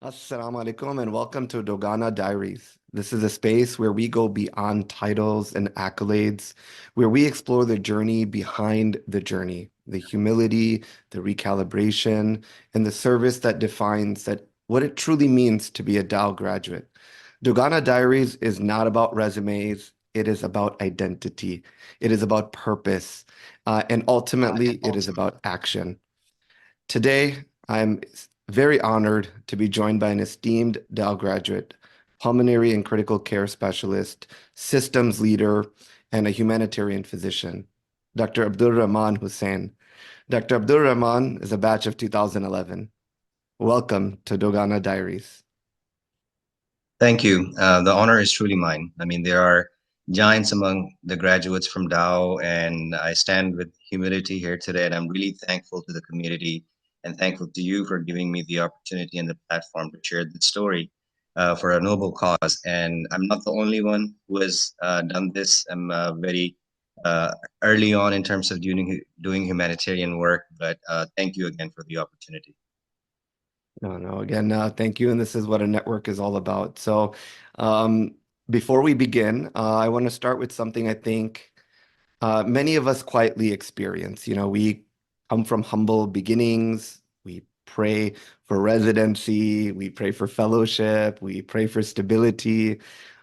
Assalamu alaikum and welcome to Dogana Diaries. This is a space where we go beyond titles and accolades, where we explore the journey behind the journey, the humility, the recalibration, and the service that defines that what it truly means to be a Dow graduate. Dogana Diaries is not about resumes. It is about identity. It is about purpose. And ultimately, And it is ultimately, about action. Today, I'm very honored to be joined by an esteemed Dow graduate, pulmonary and critical care specialist, systems leader, and a humanitarian physician, Dr. Abdul Rahman Hussain. Dr. Abdul Rahman is a batch of 2011. Welcome to Dogana Diaries. thank you. The honor is truly mine. I mean, there are giants among the graduates from Dow, and I stand with humility here today. And I'm really thankful to the community and thankful to you for giving me the opportunity and the platform to share the story for a noble cause. And I'm not the only one who has done this. I'm very uh, early on in terms of doing humanitarian work, but thank you again for the opportunity. No, no, again, thank you. And this is what a network is all about. So, um, before we begin, I want to start with something I think many of us quietly experience. We come from humble beginnings. We pray for residency. We pray for fellowship. We pray for stability.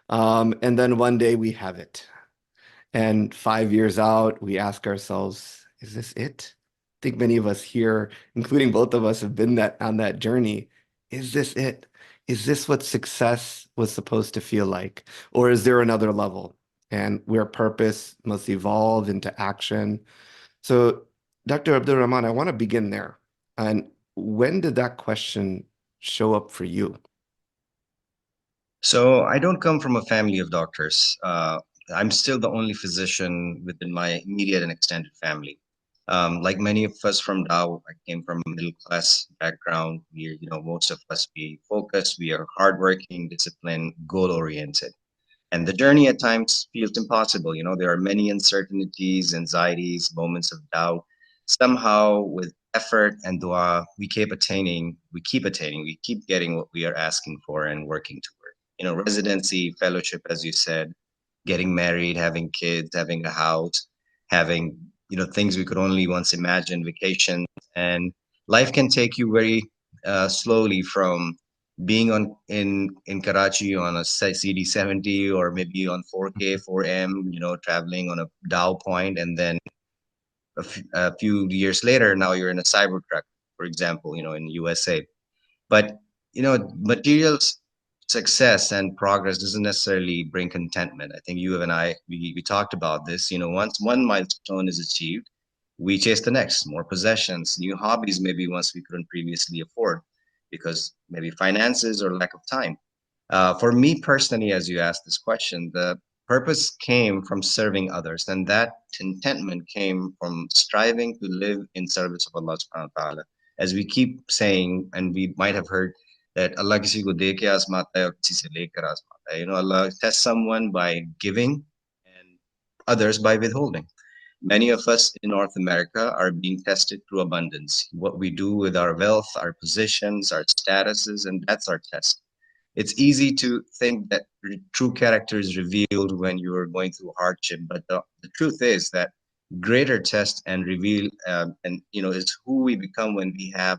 And then one day we have it. And 5 years out, we ask ourselves, is this it? I think many of us here, including both of us, have been that on that journey. Is this it? Is this what success was supposed to feel like? Or is there another level? And where purpose must evolve into action. So, Dr. Abdul Rahman, I want to begin there. And when did that question show up for you? So I don't come from a family of doctors. I'm still the only physician within my immediate and extended family. Like many of us from Dow, I came from a middle class background. Most of us, we focus, we are hardworking, disciplined, goal oriented. And the journey at times feels impossible. There are many uncertainties, anxieties, moments of doubt. Somehow, with effort and dua, we keep getting what we are asking for and working toward. Residency, fellowship, as you said, getting married, having kids, having a house, having, things we could only once imagine, vacations. And life can take you very slowly from being on in Karachi on a CD70 or maybe on 4K, 4M, traveling on a Dow point, and then a few years later, now you're in a Cybertruck, for example, in USA. But material success and progress doesn't necessarily bring contentment. I think you and I we talked about this. Once one milestone is achieved, we chase the next, more possessions, new hobbies, maybe once we couldn't previously afford because maybe finances or lack of time. For me personally, as you asked this question, the purpose came from serving others, and that contentment came from striving to live in service of Allah subhanahu wa ta'ala. As we keep saying, and we might have heard that Allah kisi ko de ke azmata hai aur kisi se lekar azmata hai. Allah tests someone by giving and others by withholding. Many of us in North America are being tested through abundance. What we do with our wealth, our positions, our statuses, and that's our test. It's easy to think that true character is revealed when you are going through hardship, but the truth is that greater test and reveal and is who we become when we have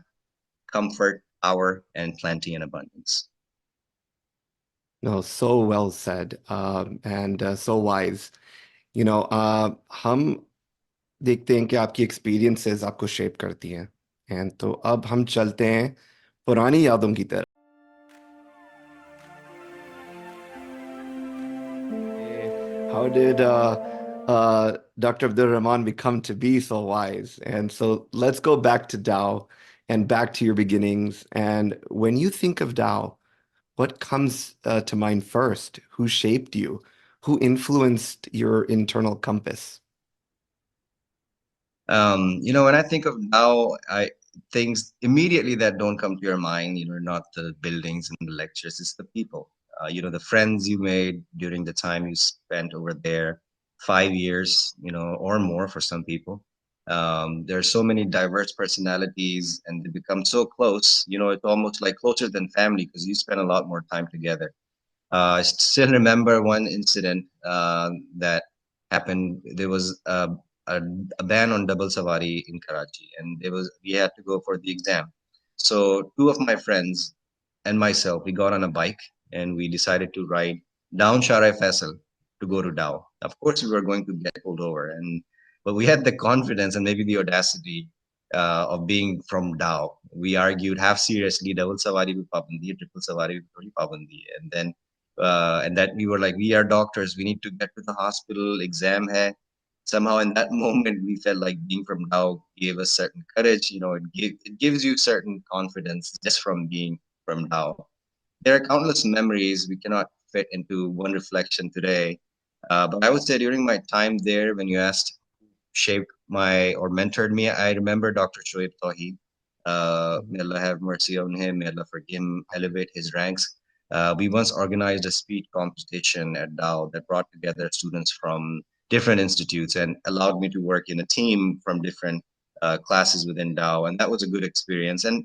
comfort, power, and plenty and abundance. No, so well said, and so wise. हम देखते हैं कि आपकी experiences आपको shape करती हैं and तो अब हम चलते हैं पुरानी यादों की तरफ. How did Dr. Abdul Rahman become to be so wise? And so let's go back to Tao and back to your beginnings. And when you think of Tao, what comes to mind first? Who shaped you? Who influenced your internal compass? When I think of now, I things immediately that don't come to your mind, not the buildings and the lectures, it's the people. The friends you made during the time you spent over there, 5 years, or more for some people. There are so many diverse personalities, and they become so close. You know, it's almost like closer than family because you spend a lot more time together. I still remember one incident that happened. There was a, a ban on double savari in Karachi, and there was we had to go for the exam. So two of my friends and myself, we got on a bike and we decided to ride down Sharai Faisal to go to Dow. Of course, we were going to get pulled over, and but we had the confidence and maybe the audacity of being from Dow. We argued half seriously, double savari bhi pabandi, triple savari bhi thodi pabandi, and that we were like, we are doctors, we need to get to the hospital, exam hai. Somehow in that moment, we felt like being from Dow gave us certain courage. You know, it gives you certain confidence just from being from Dow. There are countless memories we cannot fit into one reflection today. But I would say during my time there, when you asked shaped my or mentored me. I remember Dr. Shoaib Tawheed. May Allah have mercy on him. May Allah forgive him, elevate his ranks. We once organized a speech competition at Dow that brought together students from different institutes and allowed me to work in a team from different classes within Dow. And that was a good experience. And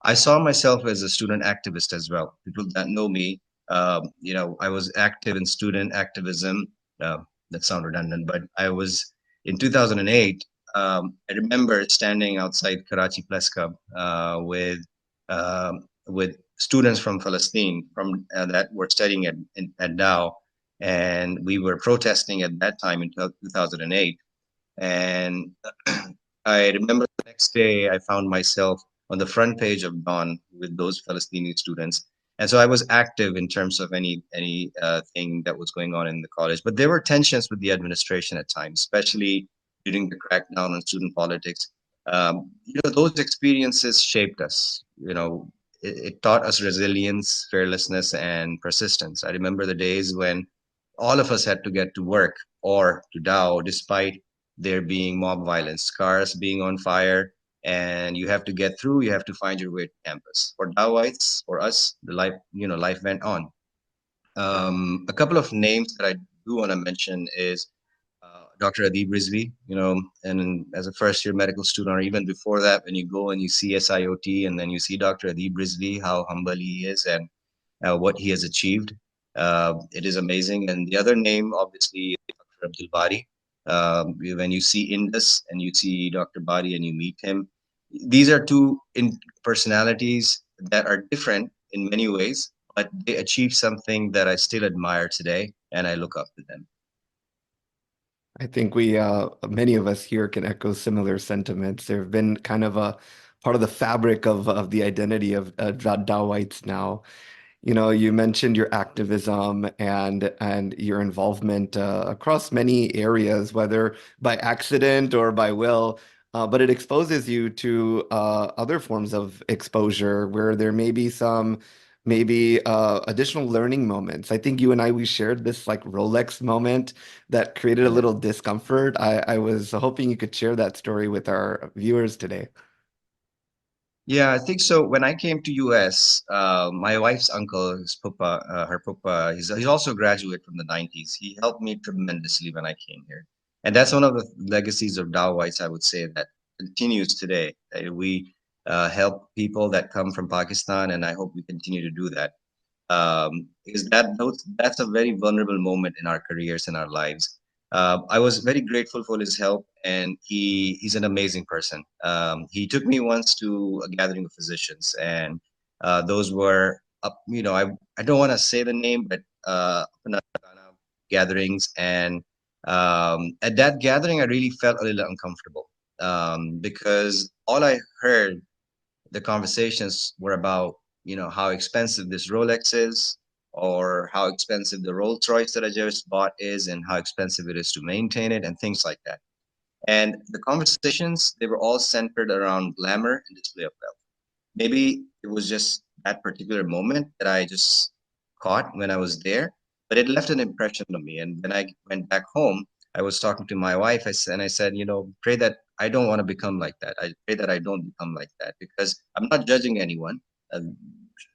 I saw myself as a student activist as well. People that know me, I was active in student activism. Uh, that sounds redundant, but I was in 2008, I remember standing outside Karachi Press Club with students from Palestine from that were studying at Dow, and we were protesting at that time in 2008. And I remember the next day, I found myself on the front page of Dawn with those Palestinian students. And so I was active in terms of any thing that was going on in the college. But there were tensions with the administration at times, especially during the crackdown on student politics. Those experiences shaped us. It taught us resilience, fearlessness, and persistence. I remember the days when all of us had to get to work or to Dow despite there being mob violence, cars being on fire, and you have to get through. You have to find your way to campus. For Dawites, for us, the life went on. A couple of names that I do want to mention is Dr. Adib Rizvi. And as a first year medical student, or even before that, when you go and you see SIOT, and then you see Dr. Adib Rizvi, how humble he is, and what he has achieved. It is amazing. And the other name, obviously, Dr. Abdul Bari. When you see Indus and you see Dr. Bari and you meet him, these are two personalities that are different in many ways, but they achieve something that I still admire today, and I look up to them. I think many of us here can echo similar sentiments. There have been kind of a part of the fabric of the identity of Dawites now. You mentioned your activism and your involvement across many areas, whether by accident or by will, but it exposes you to other forms of exposure where there may be some maybe additional learning moments. I think you and we shared this like Rolex moment that created a Yeah. little discomfort. I was hoping you could share that story with our viewers today. Yeah, I think so. When I came to US, my wife's uncle, his papa, her papa, he's also a graduate from the 90s. He helped me tremendously when I came here. And that's one of the legacies of Dawites, I would say, that continues today. We help people that come from Pakistan, and I hope we continue to do that because that's a very vulnerable moment in our careers and our lives. I was very grateful for his help, and he's an amazing person. He took me once to a gathering of physicians, and those were up. I don't want to say the name, but Dogana gatherings, and at that gathering, I really felt a little uncomfortable because all I heard the conversations were about how expensive this Rolex is, or how expensive the Rolls Royce that I just bought is, and how expensive it is to maintain it, and things like that. And the conversations, they were all centered around glamour and display of wealth. Maybe it was just that particular moment that I just caught when I was there, but it left an impression on me. And when I went back home, I was talking to my wife. I said, pray that I don't want to become like that. I pray that I don't become like that because I'm not judging anyone. I'm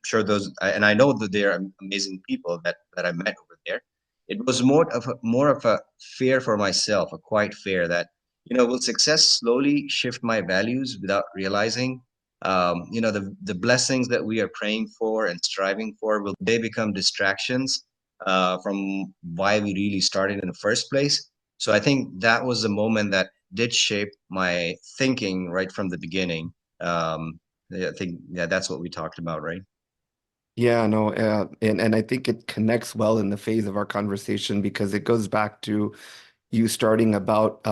sure and I know that there are amazing people that I met over there. It was more of a fear for myself, a quiet fear that Will success slowly shift my values without realizing? The blessings that we are praying for and striving for, will they become distractions from why we really started in the first place? So I think that was the moment that did shape my thinking right from the beginning. Yeah, I think, yeah, that's what we talked about, right? Yeah, no, and I think it connects well in the phase of our conversation because it goes back to you starting about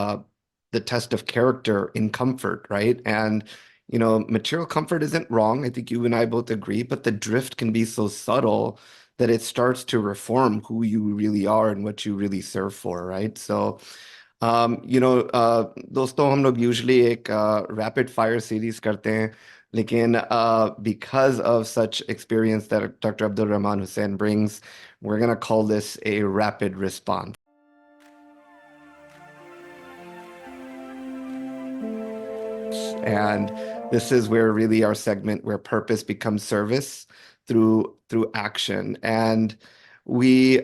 the test of character in comfort, right? And material comfort isn't wrong. I think you and I both agree, but the drift can be so subtle that it starts to reform who you really are and what you really serve for, right? So दोस्तों हम लोग usually एक rapid fire series करते हैं लेकिन because of such experience that Dr. Abdul Rahman Hussain brings, we're going to call this a rapid response. And this is where really our segment where purpose becomes service through action. And we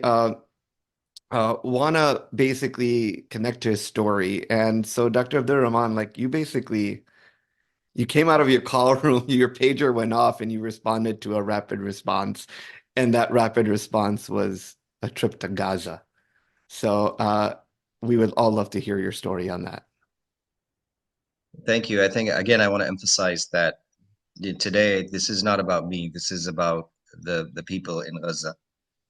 want to basically connect to his story. And so, Dr. Abdul Rahman, like you came out of your call room, your pager went off, and you responded to a rapid response. And that rapid response was a trip to Gaza. So we would all love to hear your story on that. Thank you. I think, again, I want to emphasize that today this is not about me. This is about the people in Gaza.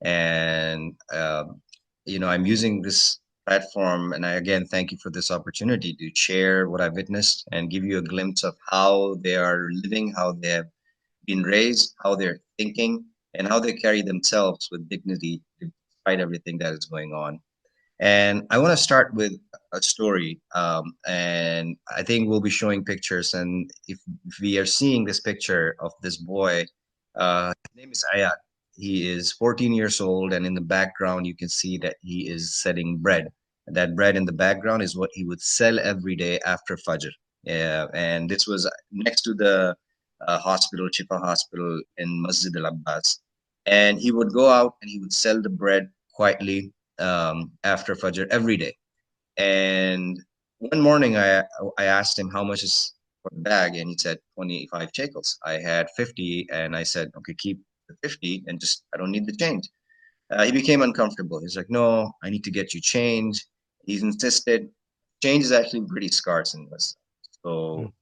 And I'm using this platform, and I again thank you for this opportunity to share what I've witnessed and give you a glimpse of how they are living, how they have been raised, how they're thinking, and how they carry themselves with dignity despite everything that is going on. And I want to start with a story. And I think we'll be showing pictures. And if we are seeing this picture of this boy, his name is Ayat. He is 14 years old. And in the background, you can see that he is selling bread. That bread in the background is what he would sell every day after Fajr. Yeah, and this was next to the hospital, Chifa Hospital in Masjid al Abbas. And he would go out and he would sell the bread quietly after Fajr every day. And one morning, I asked him how much is for the bag, and he said 25 shekels. I had 50, and I said, okay, keep the 50, and just I don't need the change. He became uncomfortable. He's like, no, I need to get you change. He's insisted. Change is actually pretty scarce in this, so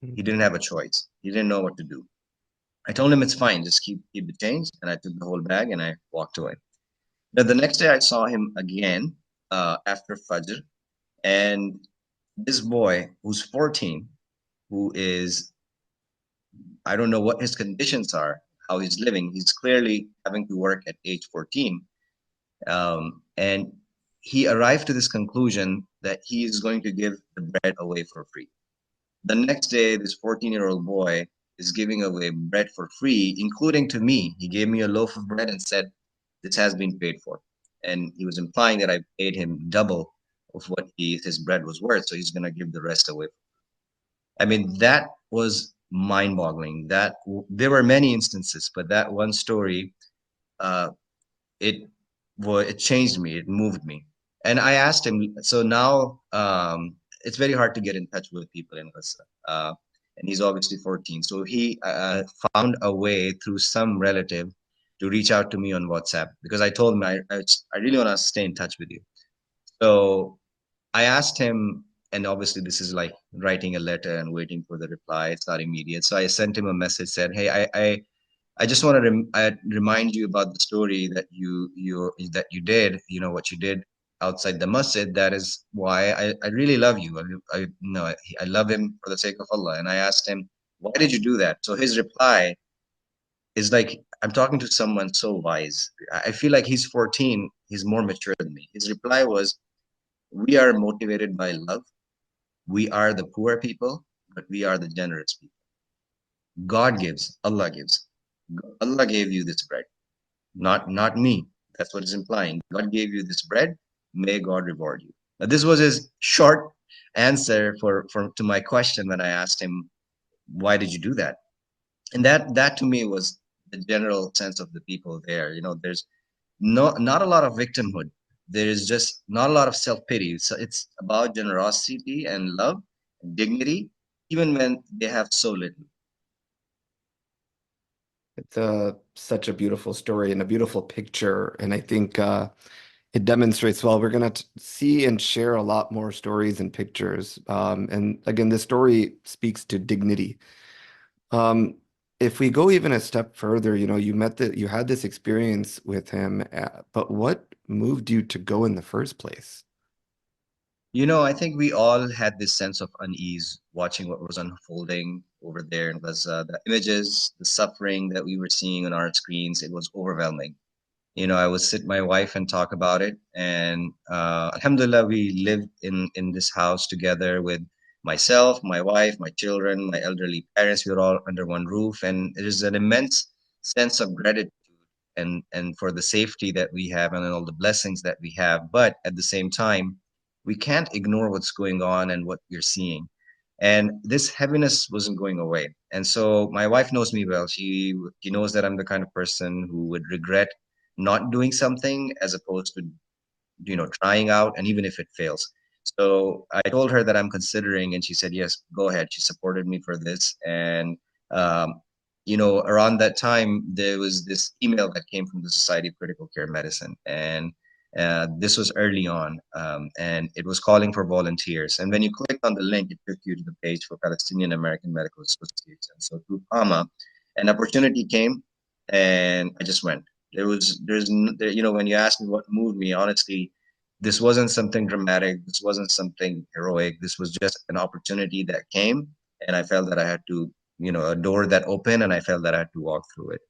Mhm. he didn't have a choice. He didn't know what to do. I told him it's fine, just keep the change, and I took the whole bag and I walked away. Now, the next day, I saw him again after Fajr, and this boy who's 14, who is, I don't know what his conditions are, how he's living. He's clearly having to work at age 14. And he arrived to this conclusion that he is going to give the bread away for free. The next day, this 14-year-old boy is giving away bread for free, including to me. He gave me a loaf of bread and said, this has been paid for. And he was implying that I paid him double of what his bread was worth. So he's going to give the rest away. I mean, that was mind boggling. There were many instances, but that one story, uh, it it changed me. It moved me. And I asked him. So now it's very hard to get in touch with people in Gaza. And he's obviously 14. So he found a way through some relative to reach out to me on WhatsApp because I told him I really want to stay in touch with you. So I asked him, and obviously this is like writing a letter and waiting for the reply. It's not immediate. So I sent him a message, said, "Hey, I just want to remind you about the story that you did. You know what you did outside the masjid. That is why I really love you. I love him for the sake of Allah." And I asked him, "Why did you do that?" So his reply is like, I'm talking to someone so wise. I feel like he's 14. He's more mature than me. His reply was, "We are motivated by love. We are the poor people, but we are the generous people. God gives, Allah gives. Allah gave you this bread, not me." That's what it's implying. God gave you this bread. May God reward you. Now, this was his short answer for to my question when I asked him, "Why did you do that?" And that to me was the general sense of the people there. There's not a lot of victimhood. There is just not a lot of self pity. So it's about generosity and love, dignity, even when they have so little. It's such a beautiful story and a beautiful picture. And I think it demonstrates well. We're going to see and share a lot more stories and pictures. And again, this story speaks to dignity. Um, if we go even a step further, you had this experience with him, but what moved you to go in the first place? I think we all had this sense of unease watching what was unfolding over there. It was the images, the suffering that we were seeing on our screens. It was overwhelming. I would sit my wife and talk about it. And Alhamdulillah, we lived in this house together with myself, my wife, my children, my elderly parents. We were all under one roof, and it is an immense sense of gratitude and for the safety that we have and all the blessings that we have. But at the same time, we can't ignore what's going on and what we're seeing. And this heaviness wasn't going away. And so my wife knows me well. She knows that I'm the kind of person who would regret not doing something as opposed to trying out, and even if it fails. So I told her that I'm considering, and she said yes, go ahead. She supported me for this. And um, around that time there was this email that came from the Society of Critical Care Medicine, and this was early on, and it was calling for volunteers. And when you clicked on the link, it took you to the page for Palestinian American Medical Association. So through PAMA, an opportunity came, and I just went. When you ask me what moved me, honestly, this wasn't something dramatic. This wasn't something heroic. This was just an opportunity that came, and I felt that I had to, a door that opened, and I felt that I had to walk through it.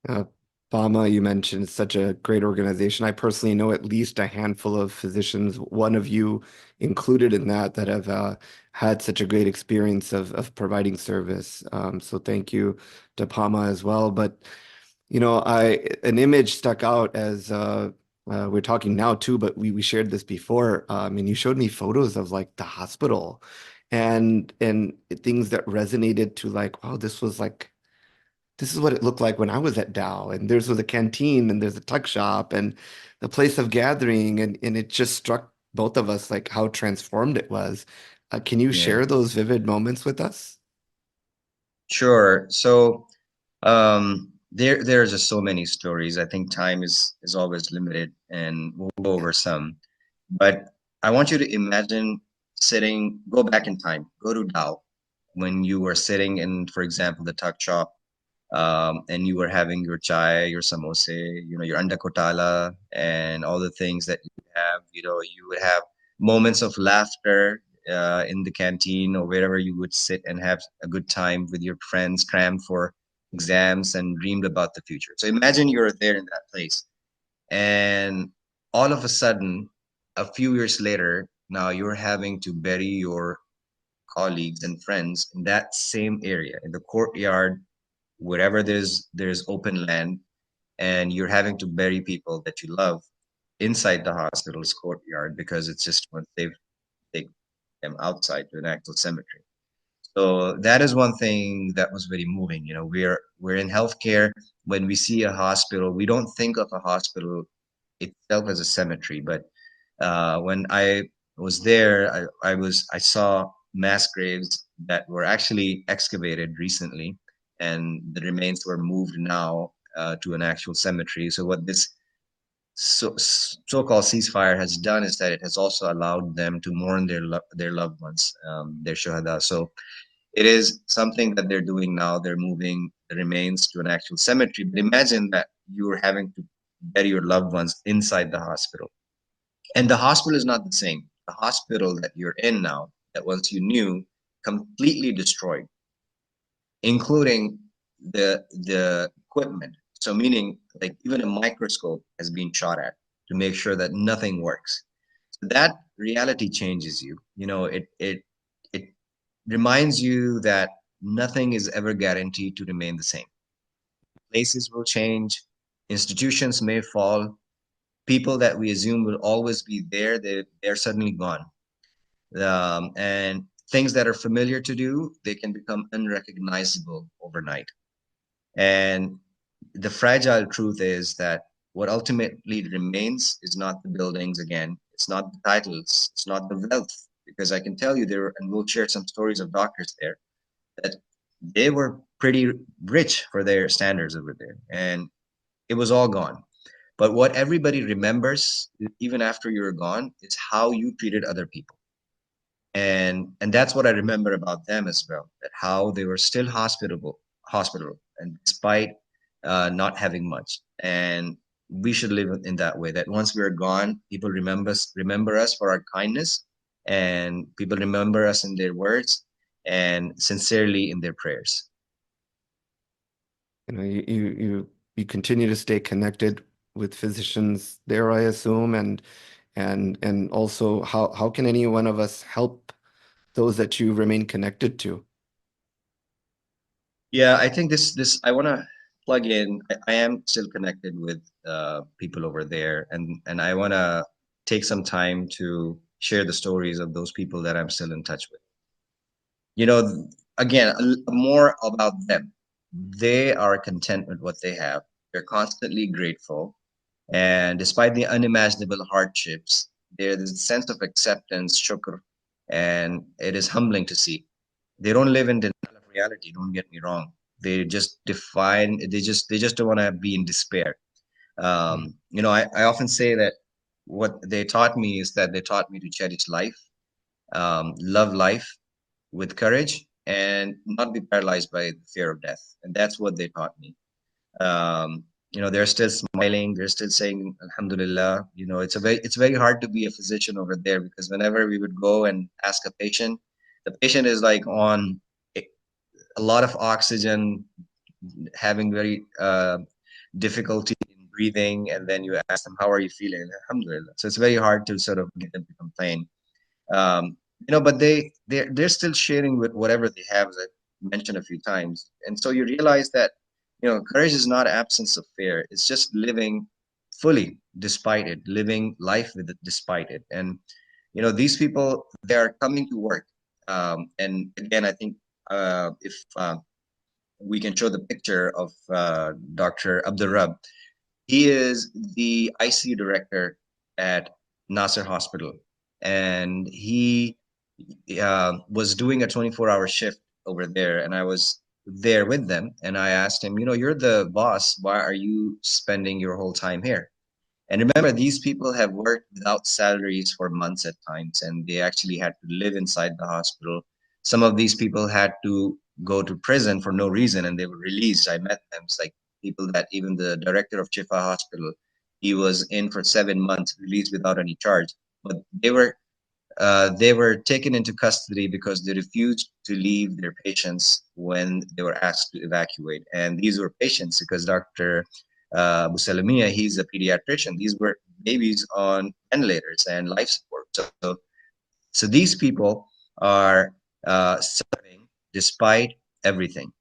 Uh, Bama, you mentioned, is such a great organization. I personally know at least a handful of physicians, one of you included in that, that have had such a great experience of providing service. So thank you to Pama as well. But I an image stuck out as we're talking now too, but we shared this before. And you showed me photos of like the hospital and things that resonated to like, wow, this is what it looked like when I was at Dow. And there's a canteen and there's a tuck shop and the place of gathering. And it just struck both of us like how transformed it was. Can you Yeah, share those vivid moments with us? sure. So there's just so many stories. I think time is always limited, and we'll go Yeah. over some. But I want you to imagine go back in time, go to Dow when you were sitting in, for example, the tuck shop, and you were having your chai, your samosa, your anda kotala, and all the things that you have. You would have moments of laughter in the canteen or wherever you would sit and have a good time with your friends, crammed for exams and dreamed about the future. So imagine you're there in that place, and all of a sudden, a few years later, now you're having to bury your colleagues and friends in that same area in the courtyard wherever there's open land, and you're having to bury people that you love inside the hospital's courtyard because it's just once they've take them outside to an actual cemetery. So that is one thing that was very moving. We're in healthcare. When we see a hospital, we don't think of a hospital itself as a cemetery, but when I was there, I saw mass graves that were actually excavated recently, and the remains were moved now to an actual cemetery. So what this so-called ceasefire has done is that it has also allowed them to mourn their loved ones, their shuhada. So it is something that they're doing now. They're moving the remains to an actual cemetery. But imagine that you're having to bury your loved ones inside the hospital. And the hospital is not the same. The hospital that you're in now, that once you knew, completely destroyed, including the equipment. So meaning like even a microscope has been shot at to make sure that nothing works. So that reality changes you. It reminds you that nothing is ever guaranteed to remain the same. Places will change, institutions may fall, people that we assume will always be there, they're suddenly gone. And things that are familiar to do, they can become unrecognizable overnight. And the fragile truth is that what ultimately remains is not the buildings again, it's not the titles, it's not the wealth. because I can tell you there, and we'll share some stories of doctors there that they were pretty rich for their standards over there, and it was all gone. But what everybody remembers, even after you're gone, is how you treated other people. And that's what I remember about them as well, that how they were still hospitable, and despite not having much. And we should live in that way, that once we're gone, people remember us for our kindness, and people remember us in their words and sincerely in their prayers. You know, you continue to stay connected with physicians there, I assume, and also how can any one of us help those that you remain connected to? Yeah, I think this I want to plug in. I am still connected with people over there, and I want to take some time to share the stories of those people that I'm still in touch with. You know, again, more about them. They are content with what they have. They're constantly grateful, and despite the unimaginable hardships, there's a sense of acceptance, shukr, and it is humbling to see. They don't live in denial of reality, don't get me wrong. They just don't want to be in despair. Mm. I often say that what they taught me is that they taught me to cherish life, love life with courage, and not be paralyzed by the fear of death. And that's what they taught me. They're still smiling, they're still saying Alhamdulillah. It's very hard to be a physician over there, because whenever we would go and ask a patient, the patient is like on a a lot of oxygen, having very difficulty in breathing, and then you ask them, how are you feeling? Alhamdulillah. So it's very hard to sort of get them to complain. But they're still sharing with whatever they have, as I mentioned a few times. And so you realize that, courage is not absence of fear. It's just living fully despite it, living life with it despite it. And these people, they are coming to work. And again, I think if we can show the picture of Dr. Abdurrab. He is the ICU director at Nasser Hospital, and he was doing a 24-hour shift over there, and I was there with them, and I asked him, you're the boss. Why are you spending your whole time here? And remember, these people have worked without salaries for months at times, and they actually had to live inside the hospital. Some of these people had to go to prison for no reason, and they were released. I met them. It's like people that even the director of Chifa Hospital, he was in for 7 months, released without any charge. But they were taken into custody because they refused to leave their patients when they were asked to evacuate. And these were patients because Dr. Busalamia, he's a pediatrician. These were babies on ventilators and life support. So these people are serving despite everything.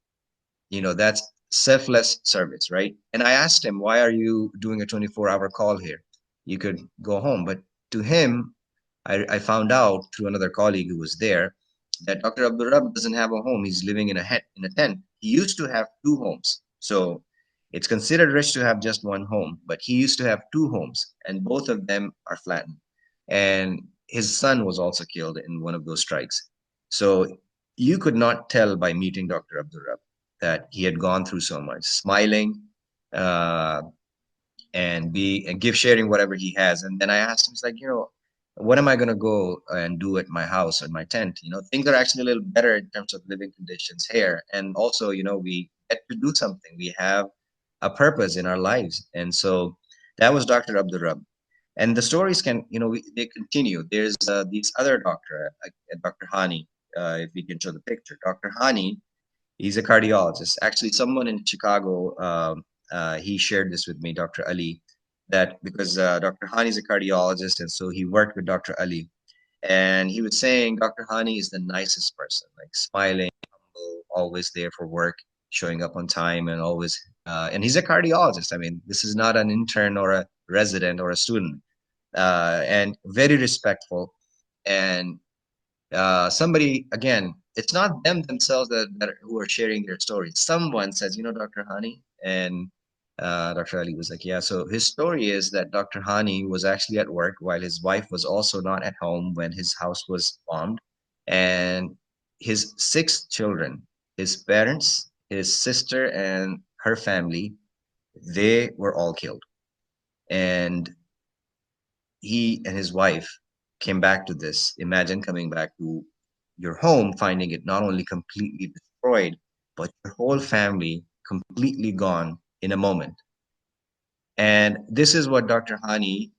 That's selfless service, right? And I asked him, why are you doing a 24-hour call here? You could go home. But to him, I found out through another colleague who was there that Dr. Abdurrab doesn't have a home. He's living in a tent. He used to have two homes. So it's considered rich to have just one home, but he used to have two homes, and both of them are flattened. And his son was also killed in one of those strikes. So you could not tell by meeting Dr. Abdurrab that he had gone through so much, smiling, uh, and give sharing whatever he has. And then I asked him, it's like, what am I going to go and do at my house or my tent? Things are actually a little better in terms of living conditions here. And also, we get to do something. We have a purpose in our lives. And so that was Dr. Abdurrab. And the stories they continue. There's this other doctor, Dr. Hani, if we can show the picture. Dr. Hani, he's a cardiologist. Actually, someone in Chicago, he shared this with me, Dr. Ali, that because Dr. Hani is a cardiologist, and so he worked with Dr. Ali, and he was saying Dr. Hani is the nicest person, like smiling, humble, always there for work, showing up on time, and always. And he's a cardiologist. I mean, this is not an intern or a resident or a student, and very respectful. And somebody again, it's not them themselves that who are sharing their stories. Someone says, Dr. Hani, and Dr. Ali was like, yeah. So his story is that Dr. Hani was actually at work while his wife was also not at home when his house was bombed. And his six children, his parents, his sister, and her family, they were all killed. And he and his wife came back to this. Imagine coming back to your home, finding it not only completely destroyed, but your whole family completely gone in a moment. And this is what Dr. Hani,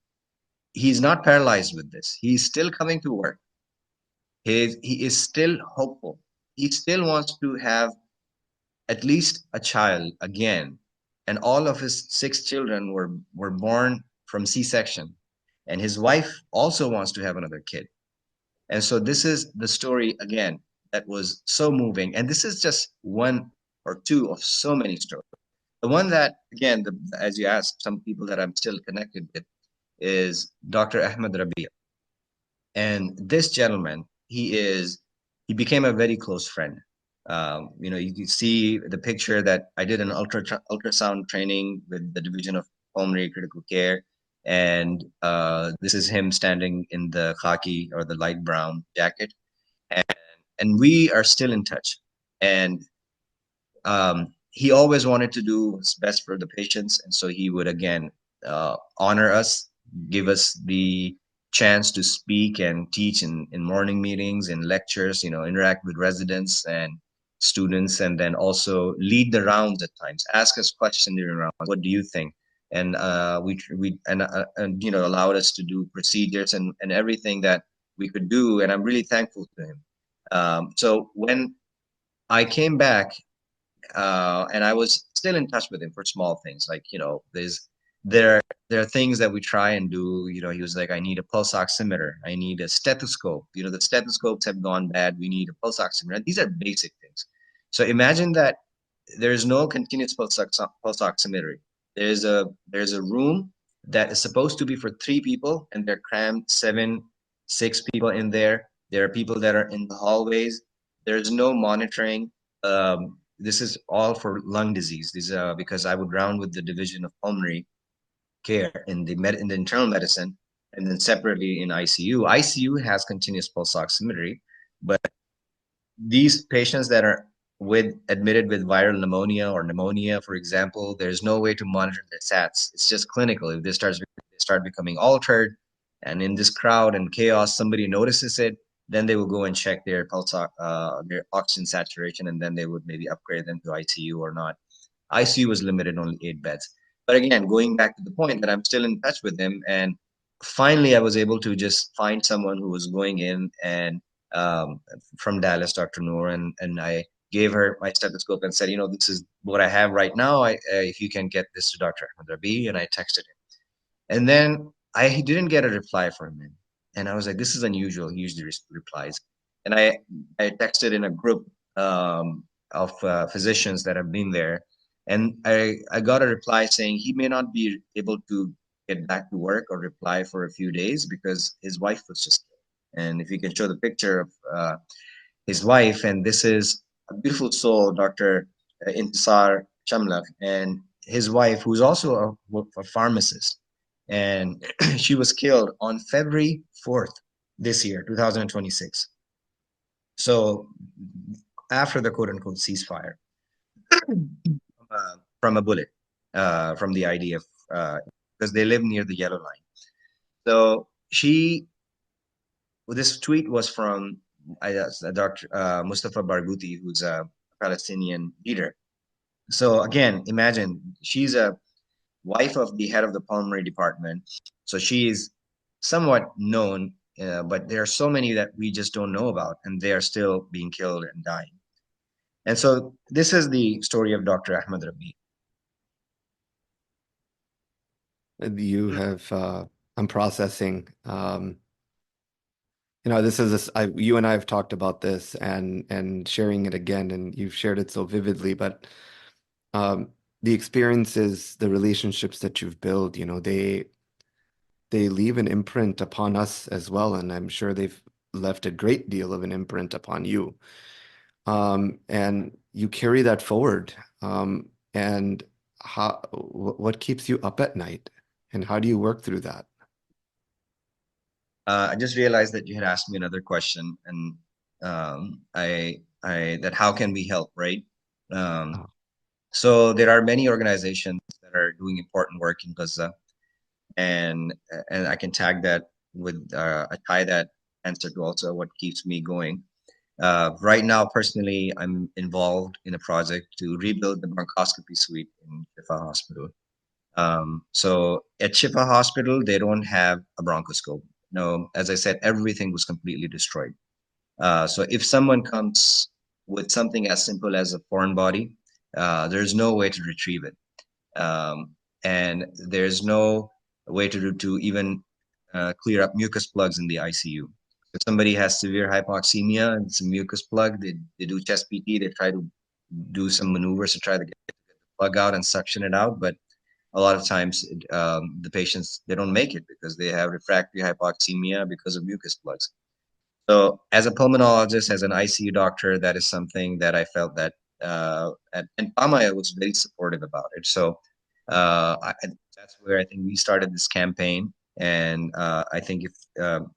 he's not paralyzed with this. He's still coming to work. He is still hopeful. He still wants to have at least a child again. And all of his six children were born from C-section. And his wife also wants to have another kid. And so this is the story again that was so moving. And this is just one or two of so many stories. The one that, again, as you asked, some people that I'm still connected with is Dr. Ahmed Rabi. And this gentleman, he became a very close friend. You can see the picture that I did an ultrasound training with the Division of Pulmonary Critical Care. And this is him standing in the khaki or the light brown jacket. And, and we are still in touch. And he always wanted to do what's best for the patients, and so he would again honor us, give us the chance to speak and teach in morning meetings and lectures, interact with residents and students, and then also lead the rounds at times, ask us questions during rounds. What do you think? And allowed us to do procedures and everything that we could do, and I'm really thankful to him. So when I came back and I was still in touch with him for small things, like there there are things that we try and do. He was like, I need a pulse oximeter, I need a stethoscope. The stethoscopes have gone bad. We need a pulse oximeter. These are basic things. So imagine that there's no continuous pulse oximetry. There's a room that is supposed to be for three people, and they're crammed six people in there. There are people that are in the hallways. There's no monitoring. This is all for lung disease. This because I would round with the Division of Pulmonary Care in the internal medicine, and then separately in ICU. ICU has continuous pulse oximetry, but these patients that are admitted with viral pneumonia, for example, there's no way to monitor their SATs. It's just clinical. If they start becoming altered, and in this crowd and chaos, somebody notices it, then they will go and check their their oxygen saturation, and then they would maybe upgrade them to ICU or not. ICU was limited only 8 beds. But again, going back to the point that I'm still in touch with him, and finally I was able to just find someone who was going in and from Dallas, Dr. Noor, and I gave her my stethoscope and said, this is what I have right now. If you can get this to Dr. Ahmed Rabi, and I texted him. And then I didn't get a reply from him. And I was like, this is unusual. He usually replies. And I texted in a group of physicians that have been there. And I got a reply saying he may not be able to get back to work or reply for a few days because his wife was just killed. And if you can show the picture of his wife, and this is a beautiful soul, Dr. Intisar Shamlak, and his wife, who's also a pharmacist. And she was killed on February 4th this year, 2026. So after the quote unquote ceasefire, from a bullet, from the IDF, because they live near the yellow line. So this tweet was from Dr. Mustafa Barghouti, who's a Palestinian leader. So again, imagine she's a wife of the head of the pulmonary department. So she is somewhat known, but there are so many that we just don't know about, and they are still being killed and dying. And so this is the story of Dr. Ahmed Rabi. You have, I'm processing. This is this. You and I have talked about this and sharing it again, and you've shared it so vividly. But um, the experiences, the relationships that you've built, they leave an imprint upon us as well, and I'm sure they've left a great deal of an imprint upon you. And you carry that forward. And what keeps you up at night, and how do you work through that? I just realized that you had asked me another question, and I that how can we help, right? Um, Oh, so there are many organizations that are doing important work in Gaza, and I can tag that with I tie that answer to also what keeps me going. Right now, personally, I'm involved in a project to rebuild the bronchoscopy suite in Shifa Hospital. So at Shifa Hospital, they don't have a bronchoscope. No, as I said, everything was completely destroyed. So if someone comes with something as simple as a foreign body, there's no way to retrieve it, and there's no way to even clear up mucus plugs in the ICU. If somebody has severe hypoxemia and it's a mucus plug, they do chest PT, they try to do some maneuvers to try to get the plug out and suction it out, but a lot of times the patients they don't make it because they have refractory hypoxemia because of mucus plugs. So, as a pulmonologist, as an ICU doctor, that is something that I felt that, and Pamaya was very supportive about it. So, that's where I think we started this campaign. And I think if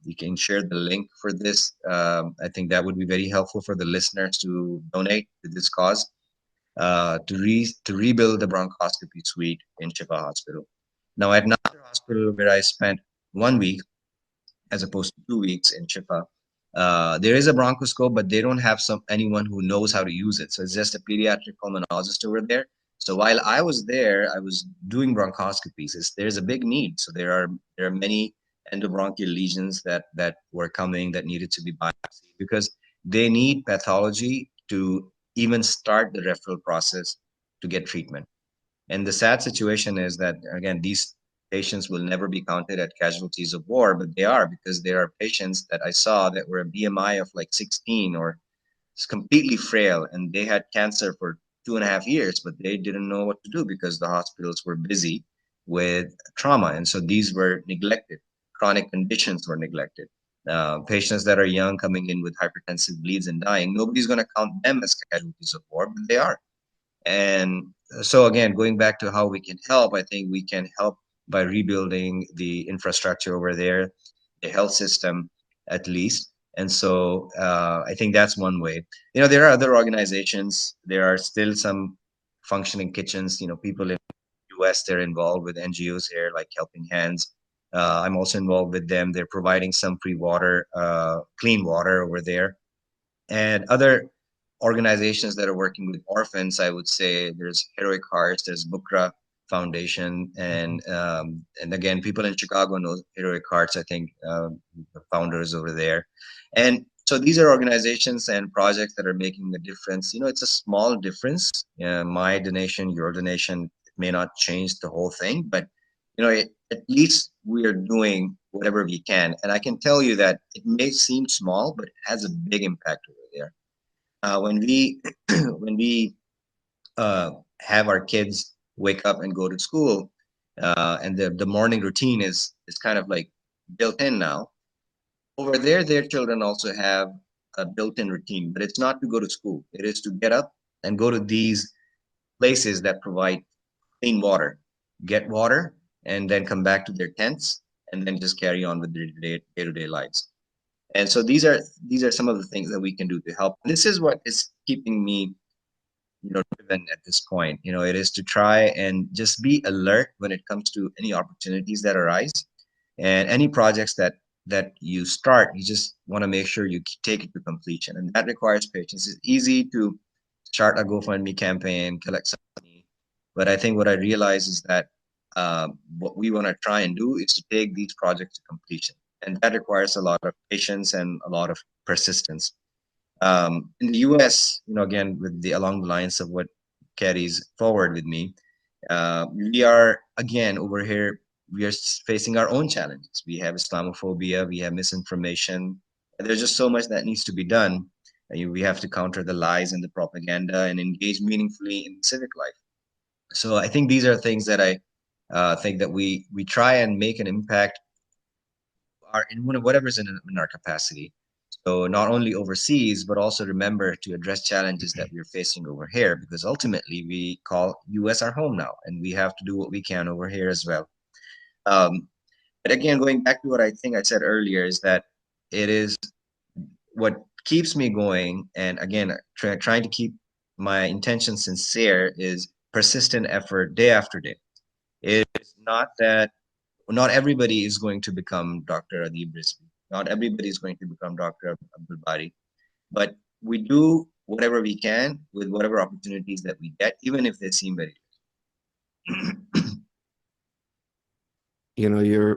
you can share the link for this, I think that would be very helpful for the listeners to donate to this cause, to rebuild the bronchoscopy suite in Shifa Hospital. Now, at another hospital where I spent 1 week, as opposed to 2 weeks in Shifa. There is a bronchoscope, but they don't have anyone who knows how to use it. So it's just a pediatric pulmonologist over there. So while I was there, I was doing bronchoscopies. There's a big need. So there are many endobronchial lesions that were coming that needed to be biopsied because they need pathology to even start the referral process to get treatment. And the sad situation is that, again, these patients will never be counted at casualties of war, but they are because there are patients that I saw that were a BMI of like 16 or completely frail, and they had cancer for 2.5 years, but they didn't know what to do because the hospitals were busy with trauma. And so these were neglected. Chronic conditions were neglected. Patients that are young coming in with hypertensive bleeds and dying, nobody's going to count them as casualties of war, but they are. And so again, going back to how we can help, I think we can help by rebuilding the infrastructure over there, the health system at least. And so I think that's one way. There are other organizations. There are still some functioning kitchens. People in the US, they're involved with NGOs here, like Helping Hands. I'm also involved with them. They're providing some free water, clean water over there, and other organizations that are working with orphans. I would say there's Heroic Hearts, there's Bukra Foundation, and again, people in Chicago know Heroic Hearts. I think the founders over there, and so these are organizations and projects that are making a difference. It's a small difference. My donation, your donation, it may not change the whole thing, but at least we are doing whatever we can. And I can tell you that it may seem small, but it has a big impact over there. When we when we have our kids wake up and go to school, and the morning routine is kind of like built in now. Over there, their children also have a built-in routine, but it's not to go to school. It is to get up and go to these places that provide clean water, get water, and then come back to their tents and then just carry on with their day-to-day lives. And so these are some of the things that we can do to help. This is what is keeping me, driven at this point. It is to try and just be alert when it comes to any opportunities that arise, and any projects that you start. You just want to make sure you take it to completion, and that requires patience. It's easy to start a GoFundMe campaign, collect some money, but I think what I realize is that what we want to try and do is to take these projects to completion, and that requires a lot of patience and a lot of persistence. In the US, again, with the along the lines of what carries forward with me, we are again over here. We are facing our own challenges. We have Islamophobia, we have misinformation. There's just so much that needs to be done. We have to counter the lies and the propaganda and engage meaningfully in civic life. So I think these are things that I think that we try and make an impact, in whatever's in our capacity. So not only overseas, but also remember to address challenges that we're facing over here, because ultimately we call US our home now, and we have to do what we can over here as well. Um, but again, going back to what I think I said earlier, is that it is what keeps me going. And again, trying to keep my intention sincere is persistent effort day after day. It's not that not everybody is going to become Dr. Adib Rizvi. Not everybody is going to become Dr. Abdul Bari, but we do whatever we can with whatever opportunities that we get, even if they seem very. You know,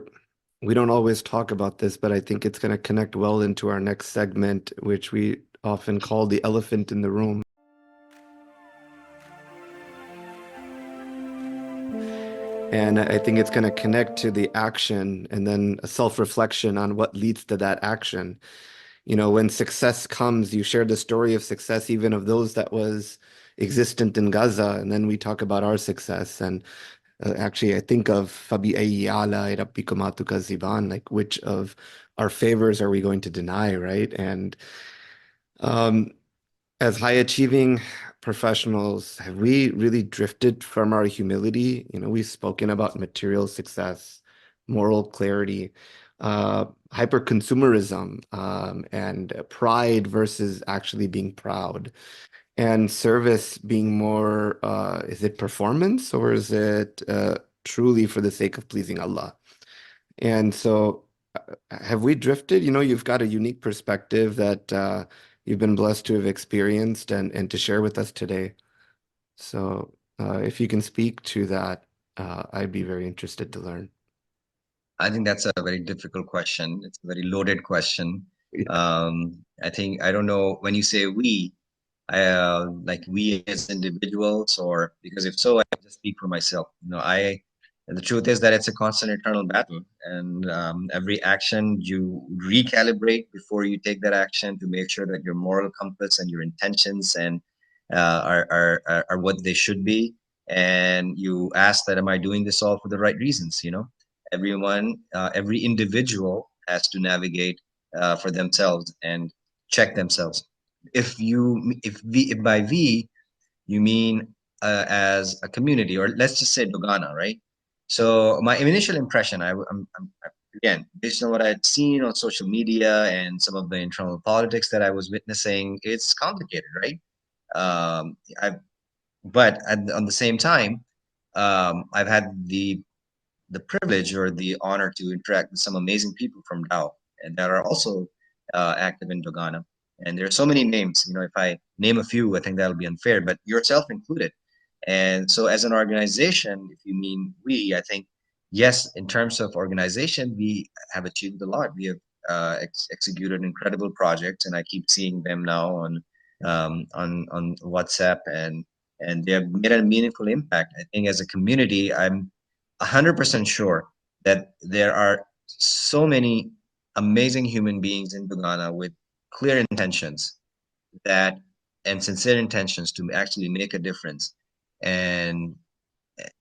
we don't always talk about this, but I think it's going to connect well into our next segment, which we often call the elephant in the room. And I think it's going to connect to the action and then a self-reflection on what leads to that action. You know, when success comes, you share the story of success, even of those that was existent in Gaza, and then we talk about our success. And actually, I think of فَبِأَيِّ آلَاءِ رَبِّكُمَا تُكَذِّبَانِ, like which of our favors are we going to deny, right? And um, as high achieving professionals, have we really drifted from our humility? You know, we've spoken about material success, moral clarity, hyper consumerism, and pride versus actually being proud, and service being more, is it performance or is it truly for the sake of pleasing Allah? And so, have we drifted? You know, you've got a unique perspective that you've been blessed to have experienced and to share with us today. So, if you can speak to that, I'd be very interested to learn. I think that's a very difficult question. It's a very loaded question. I think I don't know when you say we, like we as individuals, or because if so, I just speak for myself. And the truth is that it's a constant eternal battle, and every action you recalibrate before you take that action to make sure that your moral compass and your intentions and are what they should be. And you ask that, am I doing this all for the right reasons? Everyone, every individual has to navigate for themselves and check themselves. If by we you mean as a community, or let's just say Dogana, right? So my initial impression, again, based on what I'd seen on social media and some of the internal politics that I was witnessing, it's complicated, right? I But on the same time, I've had the privilege or the honor to interact with some amazing people from DAO and that are also active in Dogana. And there are so many names. If I name a few, I think that'll be unfair, but yourself included. And so, as an organization, if you mean we, I think yes, in terms of organization, we have achieved a lot. We have executed incredible projects, and I keep seeing them now on WhatsApp, and they have made a meaningful impact. I think as a community, I'm 100% sure that there are so many amazing human beings in Dogana with clear intentions that and sincere intentions to actually make a difference and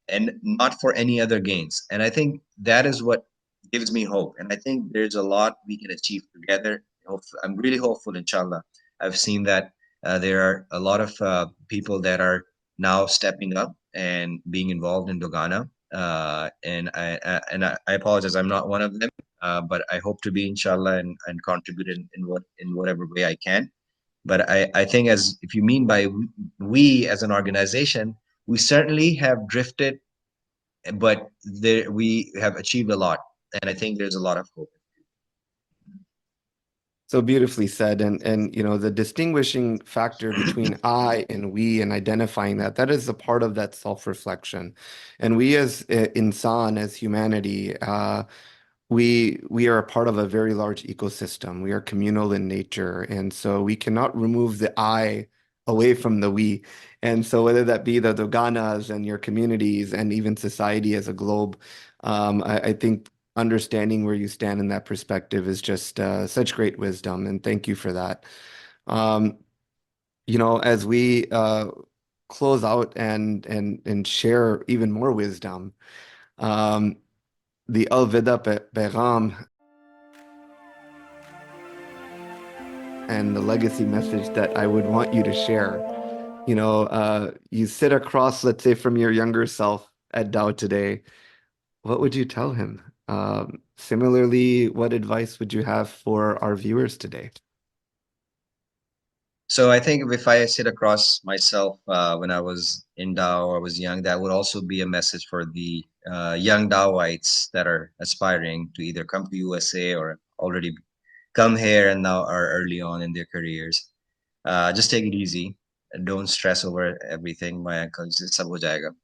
and not for any other gains. And I think that is what gives me hope. And I think there's a lot we can achieve together. I'm really hopeful, inshallah. I've seen that there are a lot of people that are now stepping up and being involved in Dogana. And I apologize, I'm not one of them, but I hope to be, inshallah, and contribute in whatever way I can. But I think, as if you mean by we as an organization, we certainly have drifted, but there we have achieved a lot, and I think there's a lot of hope. So beautifully said. And you know, the distinguishing factor between I and we and identifying that is a part of that self-reflection. And we as insan, as humanity, we are a part of a very large ecosystem. We are communal in nature, and so we cannot remove the I away from the we. And so whether that be the Doganas and your communities and even society as a globe, I think understanding where you stand in that perspective is just such great wisdom, and thank you for that. Um, you know, as we close out and share even more wisdom, um, the Al Veda Pegham and the legacy message that I would want you to share. You sit across, let's say, from your younger self at Dow today. What would you tell him? Similarly, what advice would you have for our viewers today? So I think if I sit across myself when I was in Dao, I was young, that would also be a message for the young Daoites that are aspiring to either come to USA or already come here and now are early on in their careers. Just take it easy. Don't stress over everything. My uncle just sab ho jayega.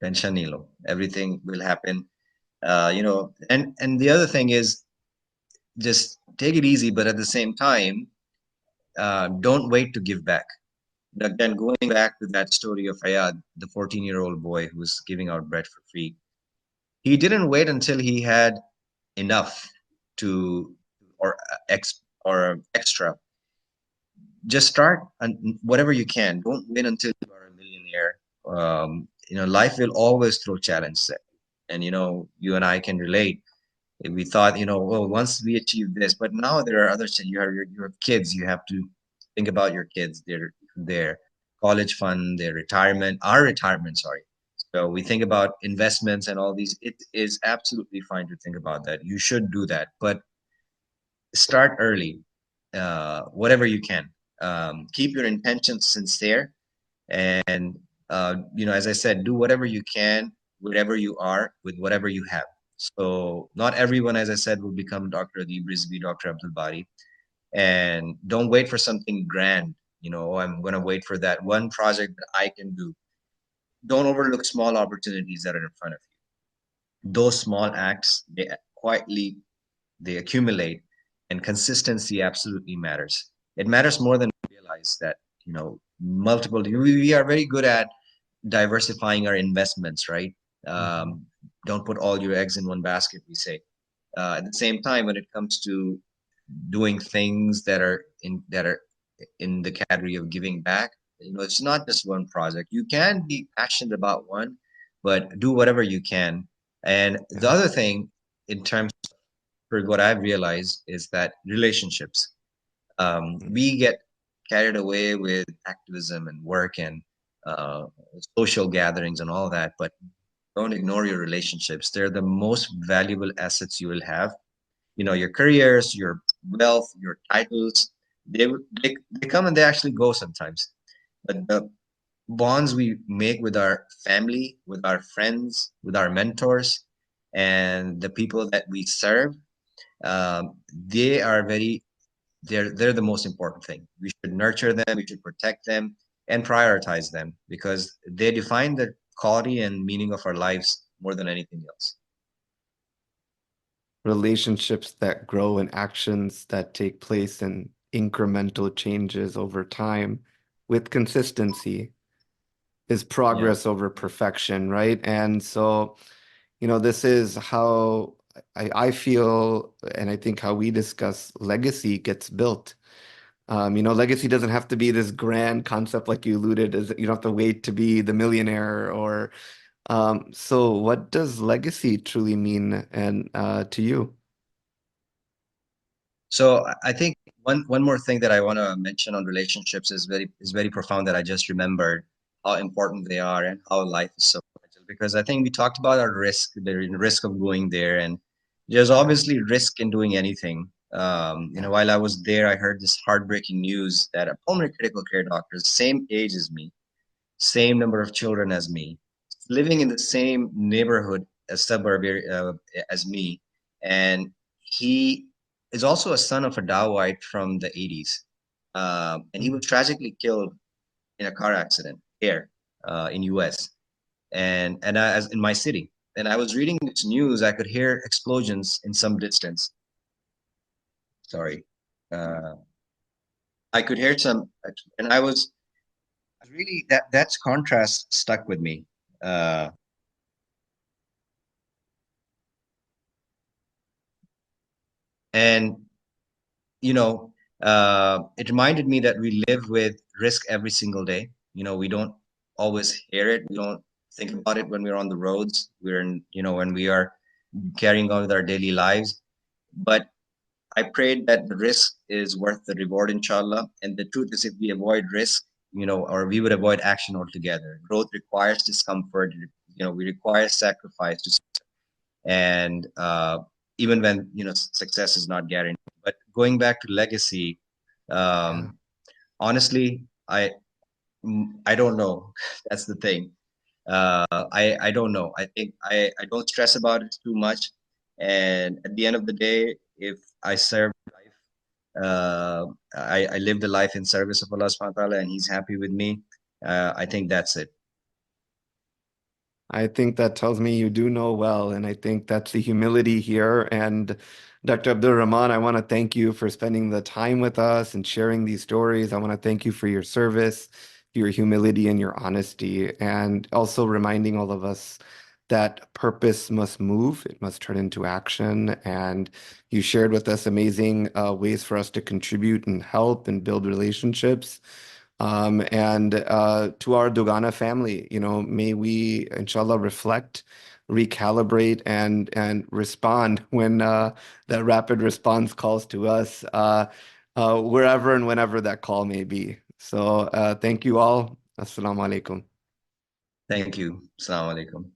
Tension nilo. Everything will happen. And the other thing is just take it easy, but at the same time, don't wait to give back. Again, going back to that story of Ayad, the 14-year-old boy who was giving out bread for free, he didn't wait until he had enough to or extra. Just start and whatever you can. Don't wait until you are a millionaire. Life will always throw challenges at you, and you and I can relate. If we thought, well, once we achieve this, but now there are other things. You have kids. You have to think about your kids, their college fund, their retirement, our retirement. Sorry. So we think about investments and all these. It is absolutely fine to think about that. You should do that, but start early, whatever you can. Keep your intentions sincere, and as I said, do whatever you can, wherever you are, with whatever you have. So not everyone, as I said, will become Dr. Adib Rizvi, Dr. Abdul Bari, and don't wait for something grand. I'm going to wait for that one project that I can do. Don't overlook small opportunities that are in front of you. Those small acts, they accumulate, and consistency absolutely matters. It matters more than we realize that, multiple, we are very good at diversifying our investments, right? Mhm. Don't put all your eggs in one basket, we say. At the same time, when it comes to doing things that are in the category of giving back, it's not just one project. You can be passionate about one, but do whatever you can. And the Yeah. other thing, in terms for what I've realized, is that relationships. Mm. We get carried away with activism and work and uh, social gatherings and all that, but don't ignore your relationships. They're the most valuable assets you will have. Your careers, your wealth, your titles, they come and they actually go sometimes. But the bonds we make with our family, with our friends, with our mentors, and the people that we serve, they are they're the most important thing. We should nurture them, we should protect them, and prioritize them because they define the quality and meaning of our lives more than anything else. Relationships that grow in actions that take place in incremental changes over time with consistency is Yeah. progress over perfection, right? And so, this is how I feel, and I think how we discuss legacy gets built. Legacy doesn't have to be this grand concept like you alluded, is you don't have to wait to be the millionaire or so what does legacy truly mean and to you? So I think one more thing that I want to mention on relationships is very profound that I just remembered how important they are and how life is so fragile. Because I think we talked about our risk, the risk of going there, and there's Yeah, obviously risk in doing anything. yeah. While I was there, I heard this heartbreaking news that a pulmonary critical care doctor, same age as me, same number of children as me, living in the same neighborhood as suburb as me, and he is also a son of a Dawite from the 80s, and he was Mm. tragically killed in a car accident here in U.S. as in my city. And I was reading this news, I could hear explosions in some distance. Sorry, uh, I could hear some, and I was really that's contrast stuck with me. Uh, and you know it reminded me that we live with risk every single day. We don't always hear it, we don't think about it when we're on the roads, when we are carrying on with our daily lives. But I prayed that the risk is worth the reward, inshallah. And the truth is, if we avoid risk, or we would avoid action altogether. Growth requires discomfort. We require sacrifice and even when success is not guaranteed. But going back to legacy, Yeah. um, honestly, I don't know. That's the thing. I don't know. I think I don't stress about it too much. And at the end of the day, if I serve life, I live the life in service of Allah subhanahu wa ta'ala and He's happy with me. I think that's it. I think that tells me you do know well, and I think that's the humility here. And Dr. Abdul Rahman, I want to thank you for spending the time with us and sharing these stories. I want to thank you for your service, your humility, and your honesty, and also reminding all of us that purpose must move, it must turn into action. And you shared with us amazing ways for us to contribute and help and build relationships. And to our Dogana family, may we, inshallah, reflect, recalibrate, and respond when that rapid response calls to us, wherever and whenever that call may be. So thank you all. Assalamu alaikum. Thank you. Assalamu alaikum.